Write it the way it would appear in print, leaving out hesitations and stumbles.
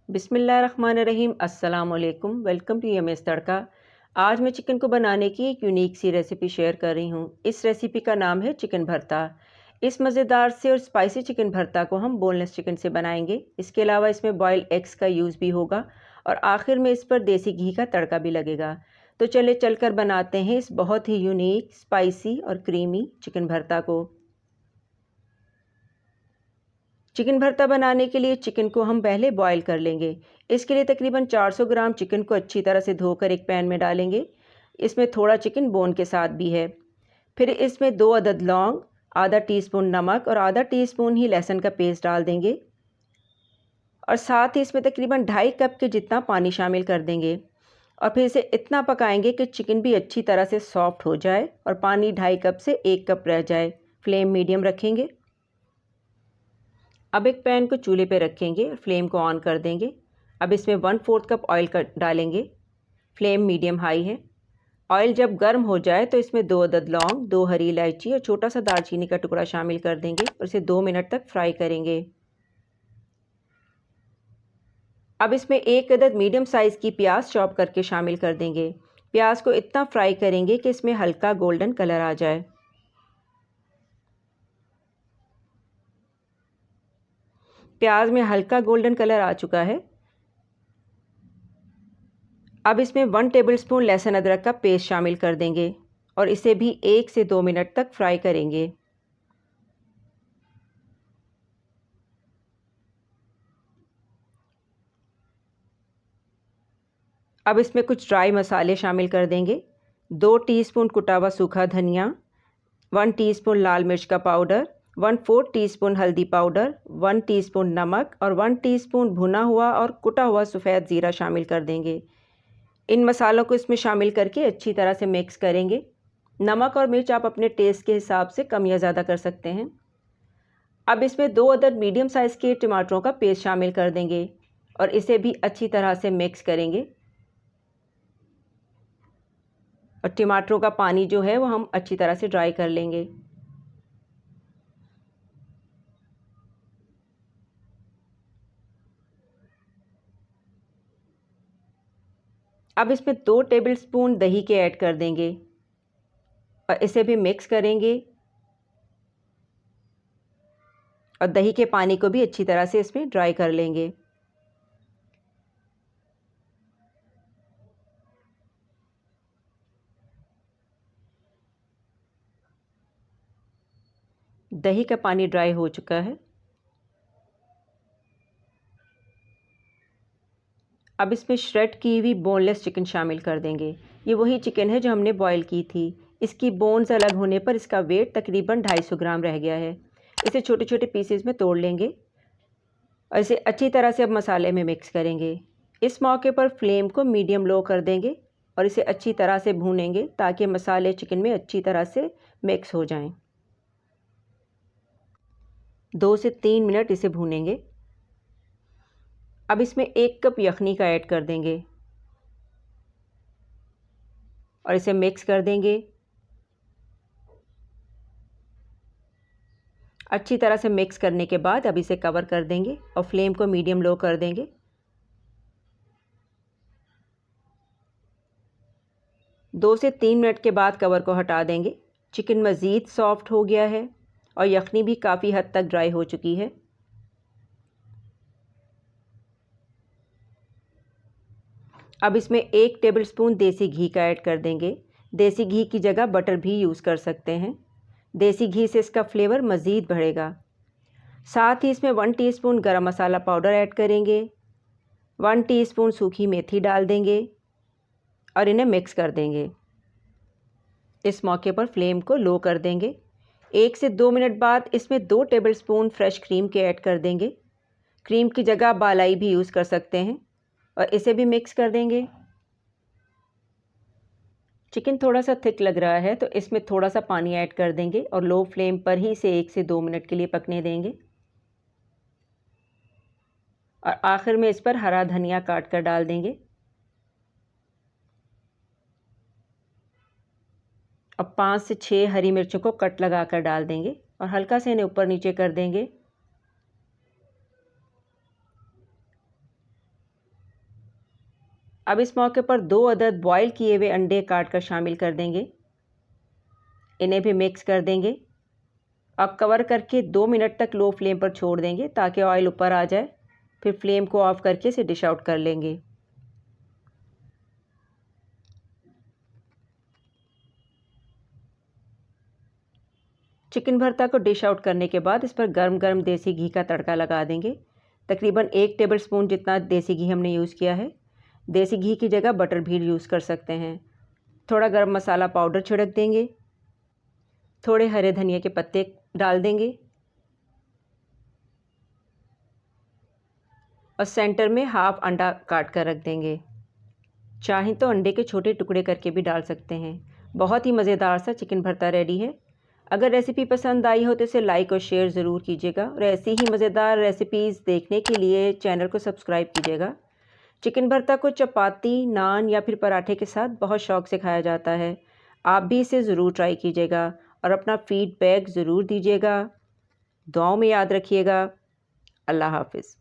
बिस्मिल्लाहिर्रहमानिर्रहीम। अस्सलाम वालेकुम। वेलकम टू यम्मी तड़का। आज मैं चिकन को बनाने की एक यूनिक सी रेसिपी शेयर कर रही हूँ। इस रेसिपी का नाम है चिकन भरता। इस मज़ेदार से और स्पाइसी चिकन भरता को हम बोनलेस चिकन से बनाएंगे। इसके अलावा इसमें बॉइल्ड एग्स का यूज़ भी होगा और आखिर में इस पर देसी घी का तड़का भी लगेगा। तो चले चलकर बनाते हैं इस बहुत ही यूनिक स्पाइसी और क्रीमी चिकन भरता को। चिकन भरता बनाने के लिए चिकन को हम पहले बॉईल कर लेंगे। इसके लिए तकरीबन 400 ग्राम चिकन को अच्छी तरह से धोकर एक पैन में डालेंगे। इसमें थोड़ा चिकन बोन के साथ भी है। फिर इसमें 2 अदद लौंग, आधा टीस्पून नमक और आधा टीस्पून ही लहसुन का पेस्ट डाल देंगे और साथ ही इसमें तकरीबन 2.5 कप के जितना पानी शामिल कर देंगे और फिर इसे इतना पकाएंगे कि चिकन भी अच्छी तरह से सॉफ्ट हो जाए और पानी 2.5 कप से 1 कप रह जाए। फ्लेम मीडियम रखेंगे। अब एक पैन को चूल्हे पे रखेंगे और फ्लेम को ऑन कर देंगे। अब इसमें 1/4 कप ऑयल का डालेंगे। फ्लेम मीडियम हाई है। ऑयल जब गर्म हो जाए तो इसमें 2 अदद लौंग, 2 हरी इलायची और छोटा सा दालचीनी का टुकड़ा शामिल कर देंगे और इसे 2 मिनट तक फ्राई करेंगे। अब इसमें 1 अदद मीडियम साइज़ की प्याज चॉप करके शामिल कर देंगे। प्याज को इतना फ्राई करेंगे कि इसमें हल्का गोल्डन कलर आ जाए। प्याज में हल्का गोल्डन कलर आ चुका है। अब इसमें 1 टेबलस्पून लहसुन अदरक का पेस्ट शामिल कर देंगे और इसे भी 1 से 2 मिनट तक फ्राई करेंगे। अब इसमें कुछ ड्राई मसाले शामिल कर देंगे। 2 टीस्पून कुटा हुआ सूखा धनिया, 1 टीस्पून लाल मिर्च का पाउडर, 1/4 टीस्पून हल्दी पाउडर, 1 टीस्पून नमक और 1 टीस्पून भुना हुआ और कुटा हुआ सफ़ेद ज़ीरा शामिल कर देंगे। इन मसालों को इसमें शामिल करके अच्छी तरह से मिक्स करेंगे। नमक और मिर्च आप अपने टेस्ट के हिसाब से कम या ज़्यादा कर सकते हैं। अब इसमें 2 अदद मीडियम साइज़ के टमाटरों का पेस्ट शामिल कर देंगे और इसे भी अच्छी तरह से मिक्स करेंगे और टमाटरों का पानी जो है वो हम अच्छी तरह से ड्राई कर लेंगे। अब इसमें 2 टेबलस्पून दही के ऐड कर देंगे और इसे भी मिक्स करेंगे और दही के पानी को भी अच्छी तरह से इसमें ड्राई कर लेंगे। दही का पानी ड्राई हो चुका है। अब इसमें श्रेड की हुई बोनलेस चिकन शामिल कर देंगे। ये वही चिकन है जो हमने बॉईल की थी। इसकी बोन्स अलग होने पर इसका वेट तकरीबन 250 ग्राम रह गया है। इसे छोटे छोटे पीसेस में तोड़ लेंगे और इसे अच्छी तरह से अब मसाले में मिक्स करेंगे। इस मौके पर फ्लेम को मीडियम लो कर देंगे और इसे अच्छी तरह से भूनेंगे ताकि मसाले चिकन में अच्छी तरह से मिक्स हो जाएं। 2 से 3 मिनट इसे भूनेंगे। अब इसमें 1 कप यखनी का ऐड कर देंगे और इसे मिक्स कर देंगे। अच्छी तरह से मिक्स करने के बाद अब इसे कवर कर देंगे और फ्लेम को मीडियम लो कर देंगे। 2 से 3 मिनट के बाद कवर को हटा देंगे। चिकन मज़ीद सॉफ्ट हो गया है और यखनी भी काफ़ी हद तक ड्राई हो चुकी है। अब इसमें 1 टेबलस्पून देसी घी का ऐड कर देंगे। देसी घी की जगह बटर भी यूज़ कर सकते हैं। देसी घी से इसका फ्लेवर मज़ीद बढ़ेगा। साथ ही इसमें 1 टीस्पून गरम मसाला पाउडर ऐड करेंगे। 1 टीस्पून सूखी मेथी डाल देंगे और इन्हें मिक्स कर देंगे। इस मौके पर फ्लेम को लो कर देंगे। 1 से 2 मिनट बाद इसमें 2 टेबलस्पून फ्रेश क्रीम के ऐड कर देंगे। क्रीम की जगह आप मलाई भी यूज़ कर सकते हैं और इसे भी मिक्स कर देंगे। चिकन थोड़ा सा थिक लग रहा है तो इसमें थोड़ा सा पानी ऐड कर देंगे और लो फ्लेम पर ही इसे 1 से 2 मिनट के लिए पकने देंगे और आखिर में इस पर हरा धनिया काट कर डाल देंगे और 5 से 6 हरी मिर्चों को कट लगा कर डाल देंगे और हल्का से इन्हें ऊपर नीचे कर देंगे। अब इस मौके पर 2 अदद बॉयल किए हुए अंडे काट कर शामिल कर देंगे। इन्हें भी मिक्स कर देंगे। अब कवर करके 2 मिनट तक लो फ्लेम पर छोड़ देंगे ताकि ऑयल ऊपर आ जाए। फिर फ्लेम को ऑफ करके इसे डिश आउट कर लेंगे। चिकन भरता को डिश आउट करने के बाद इस पर गर्म गर्म देसी घी का तड़का लगा देंगे। तकरीबन 1 टेबलस्पून जितना देसी घी हमने यूज़ किया है। देसी घी की जगह बटर भी यूज़ कर सकते हैं। थोड़ा गरम मसाला पाउडर छिड़क देंगे। थोड़े हरे धनिया के पत्ते डाल देंगे और सेंटर में हाफ अंडा काट कर रख देंगे। चाहें तो अंडे के छोटे टुकड़े करके भी डाल सकते हैं। बहुत ही मज़ेदार सा चिकन भरता रेडी है। अगर रेसिपी पसंद आई हो तो इसे लाइक और शेयर ज़रूर कीजिएगा और ऐसी ही मज़ेदार रेसिपीज़ देखने के लिए चैनल को सब्सक्राइब कीजिएगा। चिकन भरता को चपाती, नान या फिर पराठे के साथ बहुत शौक़ से खाया जाता है। आप भी इसे ज़रूर ट्राई कीजिएगा और अपना फ़ीडबैक ज़रूर दीजिएगा। दुआओं में याद रखिएगा। अल्लाह हाफ़िज़।